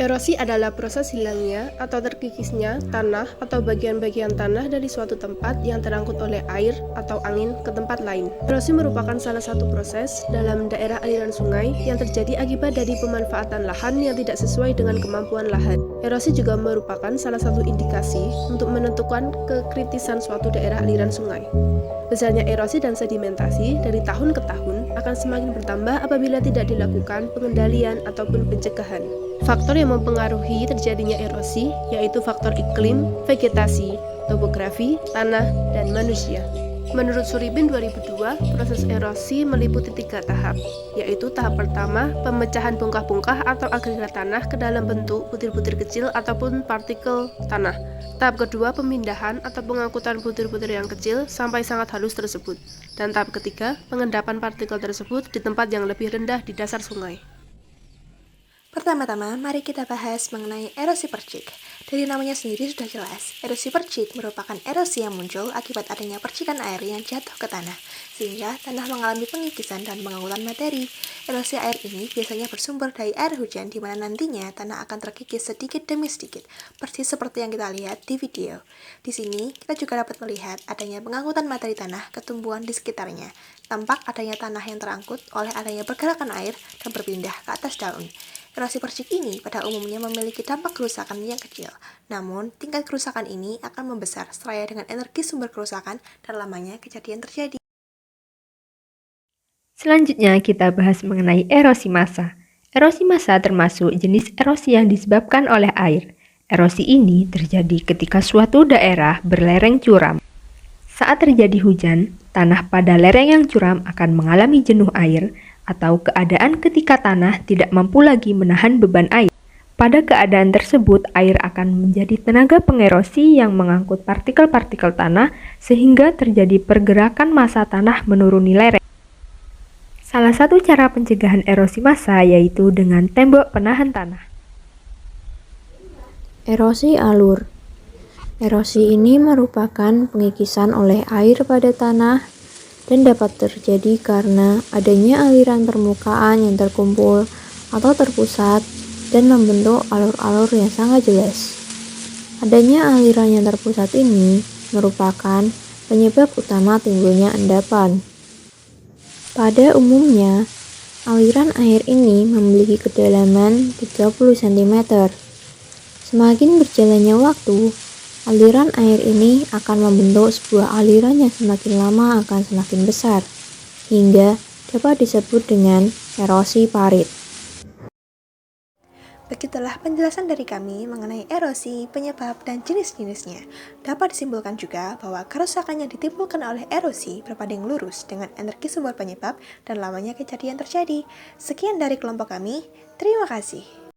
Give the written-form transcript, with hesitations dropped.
Erosi adalah proses hilangnya atau terkikisnya tanah atau bagian-bagian tanah dari suatu tempat yang terangkut oleh air atau angin ke tempat lain. Erosi merupakan salah satu proses dalam daerah aliran sungai yang terjadi akibat dari pemanfaatan lahan yang tidak sesuai dengan kemampuan lahan. Erosi juga merupakan salah satu indikasi untuk menentukan kekritisan suatu daerah aliran sungai. Besarnya erosi dan sedimentasi dari tahun ke tahun akan semakin bertambah apabila tidak dilakukan pengendalian ataupun pencegahan. Faktor yang mempengaruhi terjadinya erosi yaitu faktor iklim, vegetasi, topografi, tanah, dan manusia. Menurut Suribin 2002, proses erosi meliputi 3 tahap, yaitu tahap pertama, pemecahan bongkah-bongkah atau agregat tanah ke dalam bentuk butir-butir kecil ataupun partikel tanah. Tahap kedua, pemindahan atau pengangkutan butir-butir yang kecil sampai sangat halus tersebut. Dan tahap ketiga, pengendapan partikel tersebut di tempat yang lebih rendah di dasar sungai. Pertama-tama, mari kita bahas mengenai erosi percik. Dari namanya sendiri sudah jelas, erosi percik merupakan erosi yang muncul akibat adanya percikan air yang jatuh ke tanah, sehingga tanah mengalami pengikisan dan pengangkutan materi. Erosi air ini biasanya bersumber dari air hujan, di mana nantinya tanah akan terkikis sedikit demi sedikit, persis seperti yang kita lihat di video. Di sini, kita juga dapat melihat adanya pengangkutan materi tanah ke tumbuhan di sekitarnya. Tampak adanya tanah yang terangkut oleh adanya pergerakan air dan berpindah ke atas daun. Erosi percik ini pada umumnya memiliki dampak kerusakan yang kecil, namun tingkat kerusakan ini akan membesar seraya dengan energi sumber kerusakan dan lamanya kejadian terjadi. Selanjutnya kita bahas mengenai erosi massa. Erosi massa termasuk jenis erosi yang disebabkan oleh air. Erosi ini terjadi ketika suatu daerah berlereng curam. Saat terjadi hujan, tanah pada lereng yang curam akan mengalami jenuh air, atau keadaan ketika tanah tidak mampu lagi menahan beban air. Pada keadaan tersebut, air akan menjadi tenaga pengerosi yang mengangkut partikel-partikel tanah sehingga terjadi pergerakan massa tanah menuruni lereng. Salah satu cara pencegahan erosi massa yaitu dengan tembok penahan tanah. Erosi alur. Erosi ini merupakan pengikisan oleh air pada tanah dan dapat terjadi karena adanya aliran permukaan yang terkumpul atau terpusat dan membentuk alur-alur yang sangat jelas. Adanya aliran yang terpusat ini merupakan penyebab utama timbulnya endapan. Pada umumnya, aliran air ini memiliki kedalaman 30 cm. Semakin berjalannya waktu, aliran air ini akan membentuk sebuah aliran yang semakin lama akan semakin besar, hingga dapat disebut dengan erosi parit. Begitulah penjelasan dari kami mengenai erosi, penyebab, dan jenis-jenisnya. Dapat disimpulkan juga bahwa kerusakan yang ditimbulkan oleh erosi berbanding lurus dengan energi sumber penyebab dan lamanya kejadian terjadi. Sekian dari kelompok kami, terima kasih.